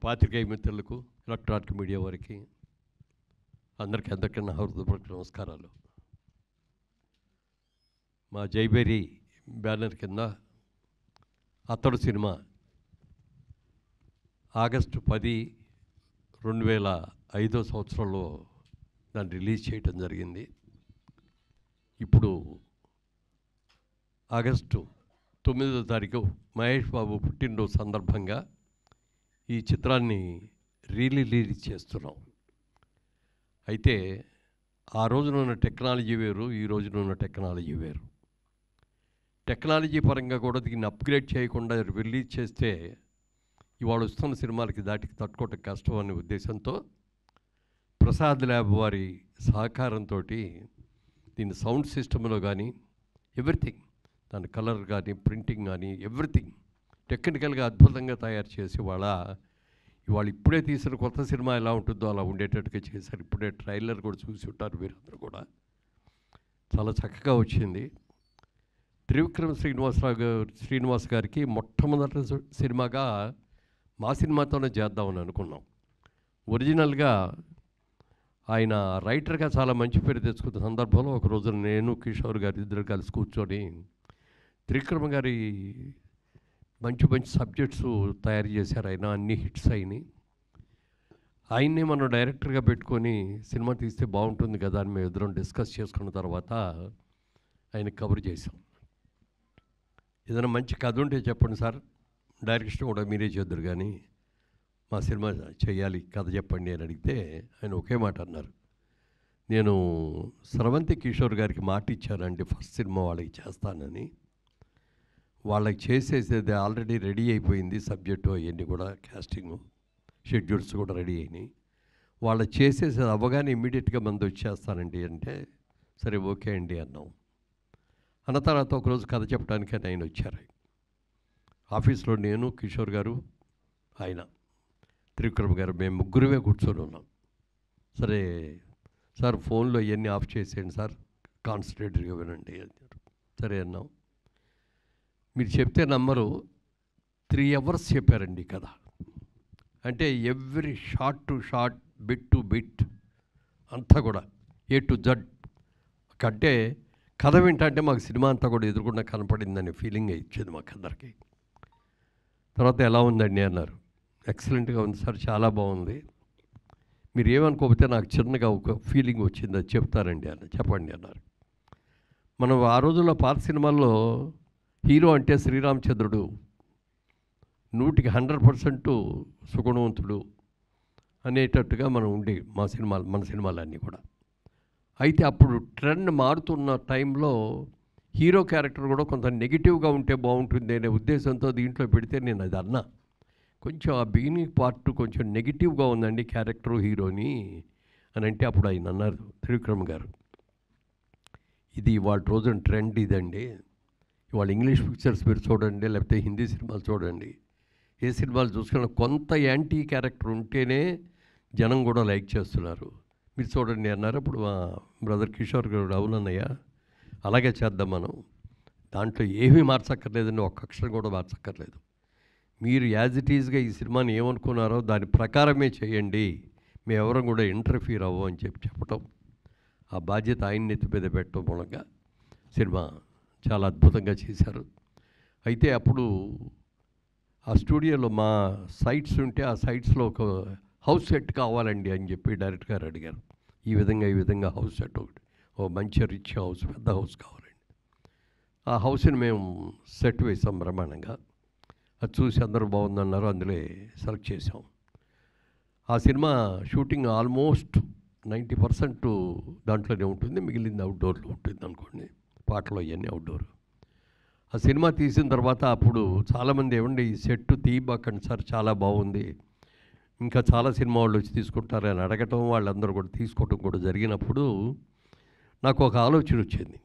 పాత్రికేయ మిత్రులకు, electronic media వారికి అందరికీ నా హృదయపూర్వక నమస్కారాలు. మా జైబేరి బ్యానర్ కింద అతడు సినిమా ఆగస్టు 10, 2005 సంవత్సరంలో దాన్ని రిలీజ్ చేయటం జరిగింది. ఇప్పుడు ఆగస్టు 9వ తారీఖు మహేష్ బాబు పుట్టినరోజు సందర్భంగా ఈ చిత్రాన్ని రిలీజ్ చేస్తున్నాం. అయితే ఆ రోజున ఉన్న టెక్నాలజీ వేరు, ఈ రోజున ఉన్న టెక్నాలజీ వేరు. టెక్నాలజీ పరంగా కూడా దీన్ని అప్గ్రేడ్ చేయకుండా రిలీజ్ చేస్తే ఇవాళ వస్తున్న సినిమాలకి దాటికి తట్టుకోవటం కష్టం అనే ఉద్దేశంతో ప్రసాద్ ల్యాబ్ వారి సహకారంతో దీన్ని సౌండ్ సిస్టంలో కానీ ఎవ్రీథింగ్, దాని కలర్ కానీ ప్రింటింగ్ కానీ ఎవ్రీథింగ్ టెక్నికల్గా అద్భుతంగా తయారు చేసి ఇవాళ ఇప్పుడే తీసిన కొత్త సినిమా ఎలా ఉంటుందో అలా ఉండేటట్టుగా చేశారు. ఇప్పుడే ట్రైలర్ కూడా చూసి ఉంటారు మీరందరూ కూడా. చాలా చక్కగా వచ్చింది. త్రివిక్రమ్ శ్రీనివాస్ గారికి మొట్టమొదటి సినిమాగా మా సినిమాతోనే చేద్దామని అనుకున్నాం. ఒరిజినల్గా ఆయన రైటర్గా చాలా మంచి పేరు తెచ్చుకున్న సందర్భంలో ఒక రోజు నేను కిషోర్ గారు ఇద్దరు కలిసి కూర్చొని త్రివిక్రమ్ గారి మంచి మంచి సబ్జెక్ట్స్ తయారు చేశారు. ఆయన అన్ని హిట్స్ అయినాయి. ఆయన్నే మనం డైరెక్టర్గా పెట్టుకొని సినిమా తీస్తే బాగుంటుంది కదా అని మేము ఇద్దరం డిస్కస్ చేసుకున్న తర్వాత ఆయన కవర్ చేసాం. ఏదైనా మంచి కథ ఉంటే చెప్పండి సార్, డైరెక్షన్ కూడా మీరే చేద్దరు కానీ మా సినిమా చేయాలి, కథ చెప్పండి అని అడిగితే ఆయన ఒకే మాట అన్నారు. నేను స్రవంతి కిషోర్ గారికి మాట ఇచ్చానండి ఫస్ట్ సినిమా వాళ్ళకి చేస్తానని. వాళ్ళకి చేసేసేది ఆల్రెడీ రెడీ అయిపోయింది, సబ్జెక్టు అవన్నీ కూడా క్యాస్టింగ్ షెడ్యూల్స్ కూడా రెడీ అయినాయి. వాళ్ళు చేసేసేది అవ్వగానే ఇమ్మీడియట్గా మంది వచ్చేస్తానండి అంటే సరే ఓకే అండి అన్నాం. అన్న తర్వాత ఒకరోజు కథ చెప్పడానికి ఆయన వచ్చారు. ఆఫీస్లో నేను, కిషోర్ గారు, ఆయన త్రివిక్రమ్ గారు, మేము ముగ్గురమే కూర్చొని ఉన్నాం. సరే సార్ ఫోన్లో ఇవన్నీ ఆఫ్ చేసేయండి సార్, కాన్సన్ట్రేటెడ్గా వినండి అన్నారు. సరే అన్నాం. మీరు చెప్తే నమ్మరు, 3 hours చెప్పారండి కథ. అంటే every shot to short, bit to bit అంతా కూడా A to Z. అంటే కథ వింటే మాకు సినిమా అంతా కూడా ఎదురుకుండా కనపడిందనే ఫీలింగ్ ఇచ్చింది మాకు అందరికీ. తర్వాత ఎలా ఉందండి అన్నారు. ఎక్సలెంట్గా ఉంది సార్, చాలా బాగుంది. మీరు ఏమనుకోకపోతే నాకు చిన్నగా ఒక ఫీలింగ్ వచ్చింది, అది చెప్తారండి అన్న. చెప్పండి అన్నారు. మనం ఆ రోజుల్లో పాత సినిమాల్లో హీరో అంటే శ్రీరామచంద్రుడు, 100% సుగుణవంతుడు అనేటట్టుగా మనం ఉండే మన సినిమాలన్నీ కూడా. అయితే అప్పుడు ట్రెండ్ మారుతున్న టైంలో హీరో క్యారెక్టర్ కూడా కొంత నెగిటివ్గా ఉంటే బాగుంటుంది అనే ఉద్దేశంతో దీంట్లో పెడితే నేను అది అన్నా. కొంచెం ఆ బిగినింగ్ పార్ట్ కొంచెం నెగిటివ్గా ఉందండి క్యారెక్టరు హీరోని అని అంటే అప్పుడు ఆయన అన్నారు త్రివిక్రమ్ గారు, ఇది ఇవాళ రోజున ట్రెండ్ ఇదండి. ఇవాళ ఇంగ్లీష్ పిక్చర్స్ మీరు చూడండి, లేకపోతే హిందీ సినిమాలు చూడండి, ఏ సినిమాలు చూసుకున్నా కొంత యాంటీ క్యారెక్టర్ ఉంటేనే జనం కూడా లైక్ చేస్తున్నారు. మీరు చూడండి అన్నారు. అప్పుడు మా బ్రదర్ కిషోర్ గారు అవునన్నయ్య అలాగే చేద్దాం, మనం దాంట్లో ఏమీ మార్చక్కర్లేదండి, ఒక్క అక్షరం కూడా మార్చక్కర్లేదు, మీరు యాజ్ ఇట్ ఈజ్గా ఈ సినిమాని ఏమనుకున్నారో దాని ప్రకారమే చేయండి, మేము ఎవరం కూడా ఇంటర్ఫీర్ అవ్వం అని చెప్పటం, ఆ బాధ్యత ఆయన ఎత్తి మీద పెట్టడం మూలంగా సినిమా చాలా అద్భుతంగా చేశారు. అయితే అప్పుడు ఆ స్టూడియోలో మా సైట్స్ ఉంటే ఆ సైట్స్లో ఒక హౌస్ సెట్ కావాలండి అని చెప్పి డైరెక్టర్ గారు అడిగారు. ఈ విధంగా హౌస్ సెట్ ఒకటి, ఓ మంచి రిచ్ హౌస్, పెద్ద హౌస్ కావాలండి. ఆ హౌస్ని మేము సెట్ వేసాం బ్రహ్మాండంగా. అది చూసి అందరూ బాగుందన్నారు, అందులో సెలెక్ట్ చేసాం. ఆ సినిమా షూటింగ్ ఆల్మోస్ట్ 90% దాంట్లోనే ఉంటుంది, మిగిలింది అవుట్డోర్లో ఉంటుంది అనుకోండి, పాటలు అవన్నీ అవుట్డోర్. ఆ సినిమా తీసిన తర్వాత అప్పుడు చాలామంది ఏమండి ఈ సెట్ తీయబాకండి సార్, చాలా బాగుంది, ఇంకా చాలా సినిమా వాళ్ళు వచ్చి తీసుకుంటారు అని అడగటం, వాళ్ళందరూ కూడా తీసుకోవటం కూడా జరిగినప్పుడు నాకు ఒక ఆలోచన వచ్చింది.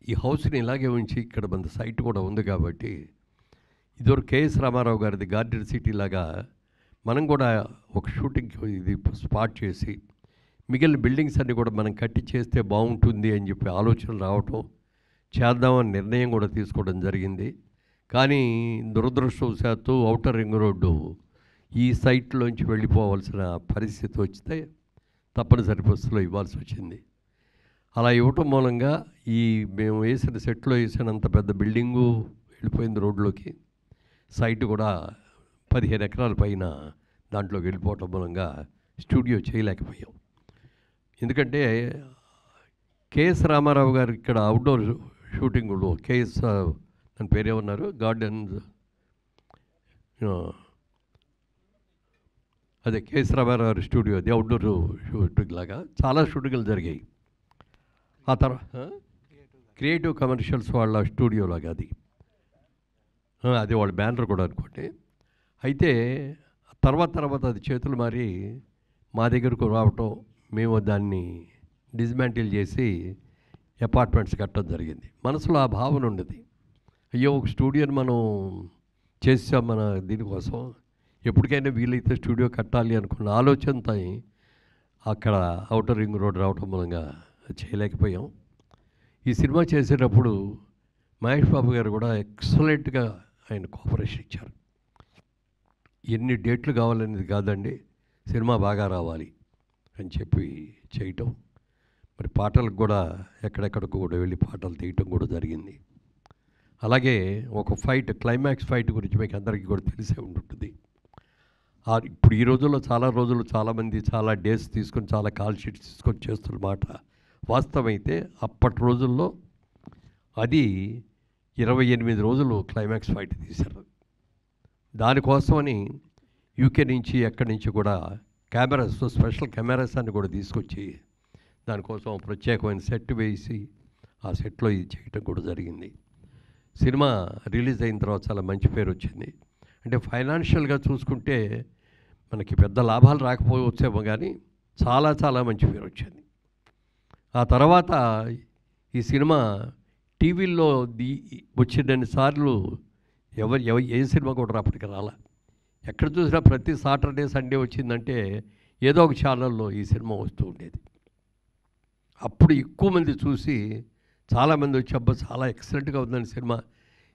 ఈ హౌస్ని ఇలాగే ఉంచి ఇక్కడ మన సైట్ కూడా ఉంది కాబట్టి ఇదివరకు కేఎస్ రామారావు గారిది గార్డెన్ సిటీ లాగా మనం కూడా ఒక షూటింగ్ ఇది స్పాట్ చేసి మిగిలిన బిల్డింగ్స్ అన్నీ కూడా మనం కట్టి చేస్తే బాగుంటుంది అని చెప్పి ఆలోచన రావటం, చేద్దామని నిర్ణయం కూడా తీసుకోవడం జరిగింది. కానీ దురదృష్టవశాత్తు ఔటర్ రింగ్ రోడ్డు ఈ సైట్లోంచి వెళ్ళిపోవాల్సిన పరిస్థితి వస్తే తప్పనిసరి పరిస్థితిలో ఇవ్వాల్సి వచ్చింది. అలా ఇవ్వటం మూలంగా మేము వేసిన సెట్లో వేసినంత పెద్ద బిల్డింగు వెళ్ళిపోయింది రోడ్లోకి. సైట్ కూడా 15 ఎకరాల పైన దాంట్లోకి వెళ్ళిపోవటం మూలంగా స్టూడియో చేయలేకపోయాం. ఎందుకంటే కేఎస్ రామారావు గారు ఇక్కడ అవుట్డోర్ షూటింగ్లో కేఎస్ దాని పేరేమన్నారు, గార్డెన్స్, అదే కేఎస్ రామారావు గారి స్టూడియో, అది అవుట్డోర్ షూటింగ్ లాగా చాలా షూటింగ్లు జరిగాయి. ఆ తర్వాత క్రియేటివ్ కమర్షియల్స్ వాళ్ళ స్టూడియో లాగా అది వాళ్ళ బ్యానర్ కూడా అనుకోండి. అయితే తర్వాత అది చేతులు మారి మా దగ్గరకు రావటం, మేము దాన్ని డిస్మాంటిల్ చేసి అపార్ట్మెంట్స్ కట్టడం జరిగింది. మనసులో ఆ భావన ఉండేది, అయ్యో ఒక స్టూడియోని మనం చేసాం మన దీనికోసం, ఎప్పటికైనా వీలైతే స్టూడియో కట్టాలి అనుకున్న ఆలోచనతో అక్కడ ఔటర్ రింగ్ రోడ్ రావటం మూలంగా చేయలేకపోయాం. ఈ సినిమా చేసేటప్పుడు మహేష్ బాబు గారు కూడా ఎక్సలెంట్గా ఆయన కోఆపరేషన్ ఇచ్చారు. ఎన్ని డేట్లు కావాలనేది కాదండి, సినిమా బాగా రావాలి అని చెప్పి చేయటం. మరి పాటలకు కూడా ఎక్కడెక్కడికి కూడా వెళ్ళి పాటలు తీయటం కూడా జరిగింది. అలాగే ఒక ఫైట్, క్లైమాక్స్ ఫైట్ గురించి మీకు అందరికీ కూడా తెలిసే ఉంటుంది. ఇప్పుడు ఈ రోజుల్లో చాలామంది చాలా డేస్ తీసుకొని చాలా కాల్ షీట్స్ తీసుకొని చేస్తున్న మాట వాస్తవమైతే, అప్పటి రోజుల్లో అది 28 రోజులు క్లైమాక్స్ ఫైట్ తీశారు. దానికోసమని యూకే నుంచి ఎక్కడి నుంచి కూడా కెమెరాస్, స్పెషల్ కెమెరాస్ అన్ని కూడా తీసుకొచ్చి దానికోసం ప్రత్యేకమైన సెట్ వేసి ఆ సెట్లో ఇది చేయటం కూడా జరిగింది. సినిమా రిలీజ్ అయిన తర్వాత చాలా మంచి పేరు వచ్చింది. అంటే ఫైనాన్షియల్గా చూసుకుంటే మనకి పెద్ద లాభాలు రాకపోవచ్చేమో కానీ చాలా మంచి పేరు వచ్చింది. ఆ తర్వాత ఈ సినిమా టీవీల్లో వచ్చినన్ని సార్లు ఏ సినిమా కూడా అప్పటికి రాలా. ఎక్కడ చూసినా ప్రతి సాటర్డే సండే వచ్చిందంటే ఏదో ఒక ఛానల్లో ఈ సినిమా వస్తూ ఉండేది. అప్పుడు ఎక్కువ మంది చూసి చాలామంది వచ్చి అబ్బా చాలా ఎక్సలెంట్గా ఉందని సినిమా,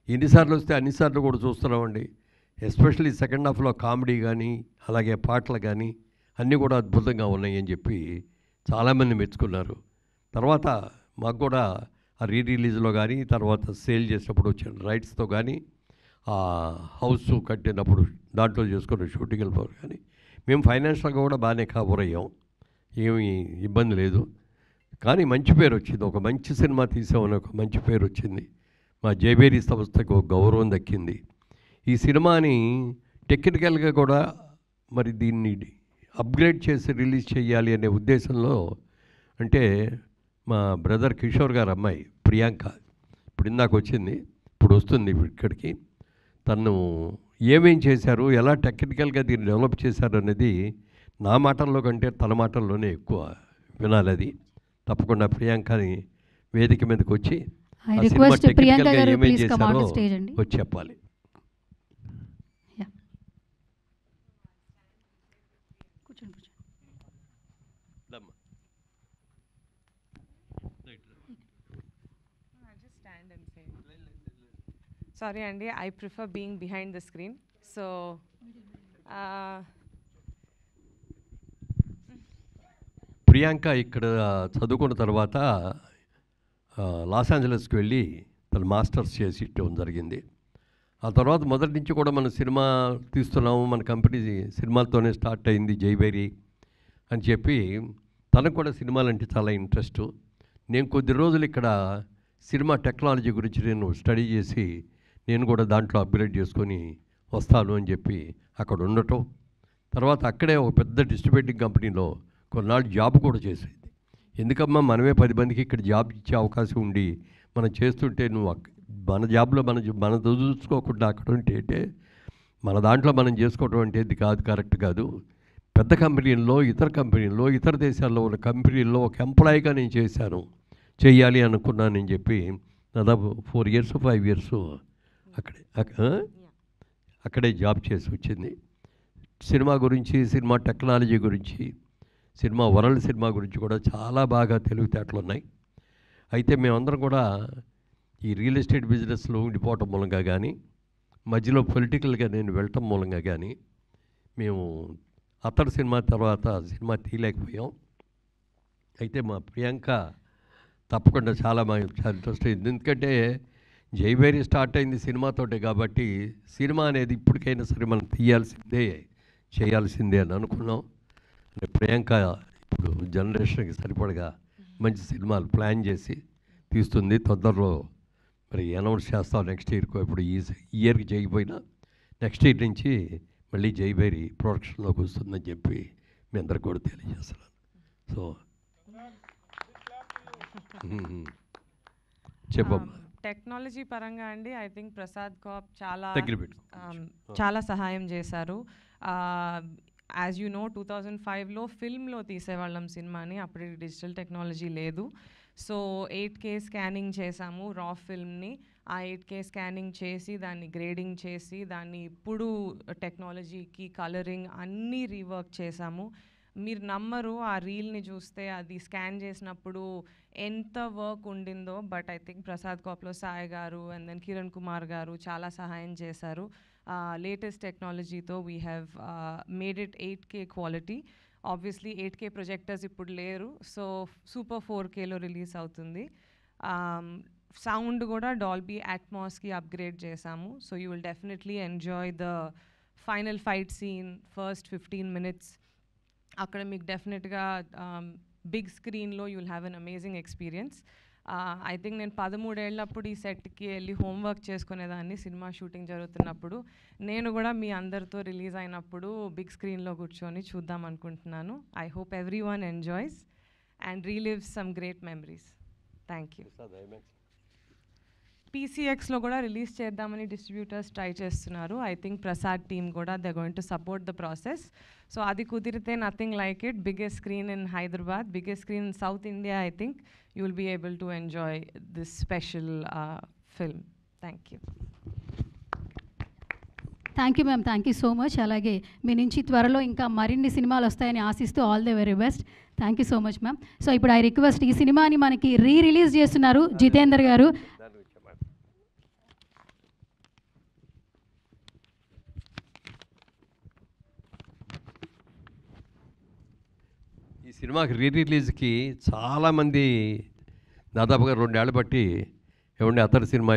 ఎన్నిసార్లు వస్తే అన్నిసార్లు కూడా చూస్తున్నామండి. ఎస్పెషల్లీ సెకండ్ హాఫ్లో కామెడీ కానీ అలాగే పాటలు కానీ అన్నీ కూడా అద్భుతంగా ఉన్నాయి అని చెప్పి చాలామంది మెచ్చుకున్నారు. తర్వాత మాకు కూడా ఆ రిలీజ్లో కానీ తర్వాత సేల్ చేసినప్పుడు వచ్చిన రైట్స్తో కానీ ఆ హౌస్ కట్టినప్పుడు దాంట్లో చేసుకున్న షూటింగ్ వెళ్ళిపోరు కానీ మేము ఫైనాన్షియల్గా కూడా బాగానే కవర్ అయ్యాం, ఏమీ ఇబ్బంది లేదు. కానీ మంచి పేరు వచ్చింది, ఒక మంచి సినిమా తీసామని ఒక మంచి పేరు వచ్చింది. మా జైబేరీ సంస్థకు ఒక గౌరవం దక్కింది. ఈ సినిమాని టెక్నికల్గా కూడా మరి దీన్ని అప్గ్రేడ్ చేసి రిలీజ్ చేయాలి అనే ఉద్దేశంలో, అంటే మా బ్రదర్ కిషోర్ గారు అమ్మాయి ప్రియాంక ఇప్పుడు ఇందాక వచ్చింది, ఇప్పుడు వస్తుంది ఇక్కడికి, తను ఏమేం చేశారు, ఎలా టెక్నికల్గా దీన్ని డెవలప్ చేశారు అనేది నా మాటల్లో కంటే తన మాటల్లోనే ఎక్కువ వినాలి. అది తప్పకుండా ప్రియాంకని వేదిక మీదకి వచ్చి ఆ సినిమా టెక్నికల్గా ఏమేం చేశారో వచ్చి చెప్పాలి. Sorry Andy, I prefer being behind the screen. So Priyanka ఇక్కడ చదువుకున్న తర్వాత లాస్ ఏంజలస్కి వెళ్ళి తన మాస్టర్స్ చేసి ఇవ్వడం జరిగింది. ఆ తర్వాత మొదటి నుంచి కూడా మన సినిమా తీస్తున్నాము, మన కంపెనీ సినిమాలతోనే స్టార్ట్ అయింది జైబేరీ అని చెప్పి తనకు కూడా సినిమాలంటే చాలా ఇంట్రెస్ట్. నేను కొద్ది రోజులు ఇక్కడ సినిమా టెక్నాలజీ గురించి నేను స్టడీ చేసి నేను కూడా దాంట్లో అప్గ్రేడ్ చేసుకొని వస్తాను అని చెప్పి అక్కడ ఉండటం, తర్వాత అక్కడే ఒక పెద్ద డిస్ట్రిబ్యూటింగ్ కంపెనీలో కొన్నాళ్ళు జాబ్ కూడా చేసేది. ఎందుకమ్మా మనమే 10 మందికి ఇక్కడ జాబ్ ఇచ్చే అవకాశం ఉండి మనం చేస్తుంటే నువ్వు మన జాబ్లో మనం చూసుకోకుండా అక్కడ ఉంటే మన దాంట్లో మనం చేసుకోవడం అంటే కాదు, కరెక్ట్ కాదు. పెద్ద కంపెనీల్లో, ఇతర దేశాల్లో ఉన్న కంపెనీల్లో ఒక ఎంప్లాయీగా నేను చేయాలి అనుకున్నానని చెప్పి దాదాపు 4 years 5 years అక్కడే జాబ్ చేసి వచ్చింది. సినిమా గురించి, సినిమా టెక్నాలజీ గురించి, సినిమా వరల్డ్ సినిమా గురించి కూడా చాలా బాగా తెలివితేటలు ఉన్నాయి. అయితే మేమందరం కూడా ఈ రియల్ ఎస్టేట్ బిజినెస్లో ఉండిపోవటం మూలంగా కానీ, మధ్యలో పొలిటికల్గా నేను వెళ్ళటం మూలంగా కానీ మేము అతడు సినిమా తర్వాత సినిమా తీయలేకపోయాం. అయితే మా ప్రియాంక తప్పకుండా చాలా ఇంట్రెస్ట్ అయింది. ఎందుకంటే జైవేరి స్టార్ట్ అయింది సినిమాతోటే కాబట్టి సినిమా అనేది ఇప్పటికైనా సరే మనం తీయాల్సిందే, చేయాల్సిందే అని అనుకున్నాం. అంటే ప్రియాంక ఇప్పుడు జనరేషన్కి సరిపడగా మంచి సినిమాలు ప్లాన్ చేసి తీస్తుంది. తొందరలో మరి అనౌన్స్ చేస్తాం నెక్స్ట్ ఇయర్కి. ఇప్పుడు ఈ ఇయర్కి చేయకపోయినా నెక్స్ట్ ఇయర్ నుంచి మళ్ళీ జైవేరి ప్రొడక్షన్లోకి వస్తుందని చెప్పి మీ అందరికి కూడా తెలియజేస్తున్నాను. సో చెప్పమ్మా. టెక్నాలజీ పరంగా అండి ఐ థింక్ ప్రసాద్ కాప్ చాలా సహాయం చేశారు. యాజ్ యూ నో 2005లో ఫిల్మ్లో తీసేవాళ్ళం సినిమాని, అప్పుడు డిజిటల్ టెక్నాలజీ లేదు. సో 8K స్కానింగ్ చేసాము రా ఫిల్మ్ని. ఆ 8K స్కానింగ్ చేసి దాన్ని గ్రేడింగ్ చేసి దాన్ని ఇప్పుడు టెక్నాలజీకి కలరింగ్ అన్నీ రీవర్క్ చేసాము. మీరు నమ్మరు, ఆ రీల్ని చూస్తే అది స్కాన్ చేసినప్పుడు ఎంత వర్క్ ఉండిందో. బట్ ఐ థింక్ ప్రసాద్ కాప్లో సాయి గారు అండ్ దెన్ కిరణ్ కుమార్ గారు చాలా సహాయం చేశారు. లేటెస్ట్ టెక్నాలజీతో we have made it 8K quality. Obviously 8K projectors ఇప్పుడు లేరు, సో సూపర్ 4Kలో రిలీజ్ అవుతుంది. సౌండ్ కూడా డాల్బీ అట్మాస్కి అప్గ్రేడ్ చేసాము. So you will definitely enjoy the final fight scene first 15 minutes. అక్కడ మీకు డెఫినెట్గా బిగ్ స్క్రీన్లో you will have an amazing experience. I think నేను 13 ఏళ్ళప్పుడు ఈ సెట్కి వెళ్ళి హోంవర్క్ చేసుకునేదాన్ని సినిమా షూటింగ్ జరుగుతున్నప్పుడు. నేను కూడా మీ అందరితో రిలీజ్ అయినప్పుడు బిగ్ స్క్రీన్లో కూర్చొని చూద్దాం అనుకుంటున్నాను. I hope everyone enjoys and relives some great memories. Thank you. PCXలో కూడా రిలీజ్ చేద్దామని డిస్ట్రిబ్యూటర్స్ ట్రై చేస్తున్నారు. ఐ థింక్ ప్రసాద్ టీమ్ కూడా they going to support the process. So అది కుదిరితే nothing like it. Biggest screen in Hyderabad, biggest screen in South India. I think you will be able to enjoy this special film. Thank you. Thank you ma'am, thank you so much. అలాగే మీ నుంచి త్వరలో ఇంకా మరిన్ని సినిమాలు వస్తాయని ఆశిస్తూ all the very best. Thank you so much ma'am. So ఇప్పుడు I request, ఈ సినిమాని మనకి రిలీజ్ చేస్తున్నారు జితేందర్ గారు. ఈ సినిమాకి రిలీజ్కి చాలామంది దాదాపుగా 2 ఏళ్ళు బట్టి ఏమండి అతడి సినిమా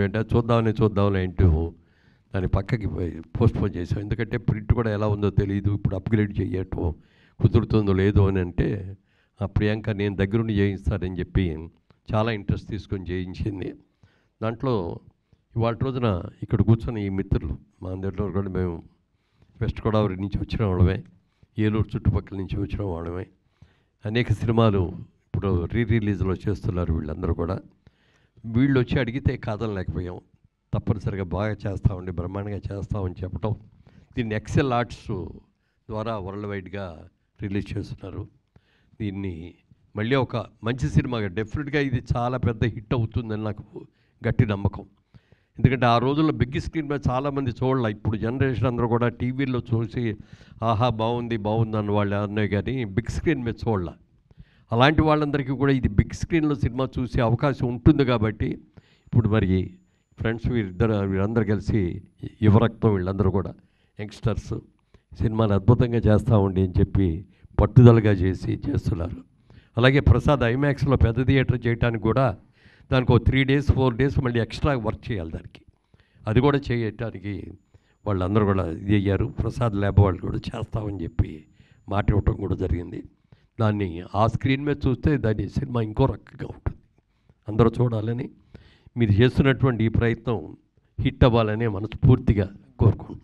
అంటే చూద్దామని అంటూ దాన్ని పక్కకి పోస్ట్పోన్ చేసాం. ఎందుకంటే ప్రింట్ కూడా ఎలా ఉందో తెలియదు, ఇప్పుడు అప్గ్రేడ్ చేయటం కుదురుతుందో లేదో అని అంటే ఆ ప్రియాంక నేను దగ్గరుండి చేయిస్తానని చెప్పి చాలా ఇంట్రెస్ట్ తీసుకొని చేయించింది. దాంట్లో ఇవాళ రోజున ఇక్కడ కూర్చొని ఈ మిత్రులు మా అందరిలో కూడా మేము వెస్ట్ గోదావరి నుంచి వచ్చిన వాళ్ళమే, ఏలూరు చుట్టుపక్కల నుంచి వచ్చిన వాళ్ళమే. అనేక సినిమాలు ఇప్పుడు రిలీజ్లో చేస్తున్నారు వీళ్ళందరూ కూడా. వీళ్ళు వచ్చి అడిగితే కాదనలేకపోయాం. తప్పనిసరిగా బాగా చేస్తామండి, బ్రహ్మాండంగా చేస్తామని చెప్పటం. దీన్ని ఎక్సెల్ ఆర్ట్స్ ద్వారా వరల్డ్ వైడ్గా రిలీజ్ చేస్తున్నారు. దీన్ని మళ్ళీ ఒక మంచి సినిమాగా డెఫినెట్గా ఇది చాలా పెద్ద హిట్ అవుతుందని నాకు గట్టి నమ్మకం. ఎందుకంటే ఆ రోజుల్లో బిగ్ స్క్రీన్ మీద చాలామంది చూడాలి. ఇప్పుడు జనరేషన్ అందరూ కూడా టీవీల్లో చూసి ఆహా బాగుంది అన్న వాళ్ళు అన్నాయి, కానీ బిగ్ స్క్రీన్ మీద చూడాలి. అలాంటి వాళ్ళందరికీ కూడా ఇది బిగ్ స్క్రీన్లో సినిమా చూసే అవకాశం ఉంటుంది. కాబట్టి ఇప్పుడు మరి ఫ్రెండ్స్ వీరందరూ కలిసి యువరక్తం వీళ్ళందరూ కూడా యంగ్స్టర్స్ సినిమాని అద్భుతంగా చేస్తామండి అని చెప్పి పట్టుదలగా చేస్తున్నారు. అలాగే ప్రసాద్ ఐమాక్స్లో పెద్ద థియేటర్ చేయడానికి కూడా దానికి 3 days 4 days మళ్ళీ ఎక్స్ట్రా వర్క్ చేయాలి దానికి. అది కూడా చేయటానికి వాళ్ళందరూ కూడా ఇది అయ్యారు. ప్రసాద్ ల్యాబ్ వాళ్ళు కూడా చేస్తామని చెప్పి మాట ఇవ్వటం కూడా జరిగింది. దాన్ని ఆ స్క్రీన్ మీద చూస్తే దాని సినిమా ఇంకో రకంగా ఉంటుంది. అందరూ చూడాలని, మీరు చేస్తున్నటువంటి ఈ ప్రయత్నం హిట్ అవ్వాలని మనస్ఫూర్తిగా కోరుకుంటున్నాను.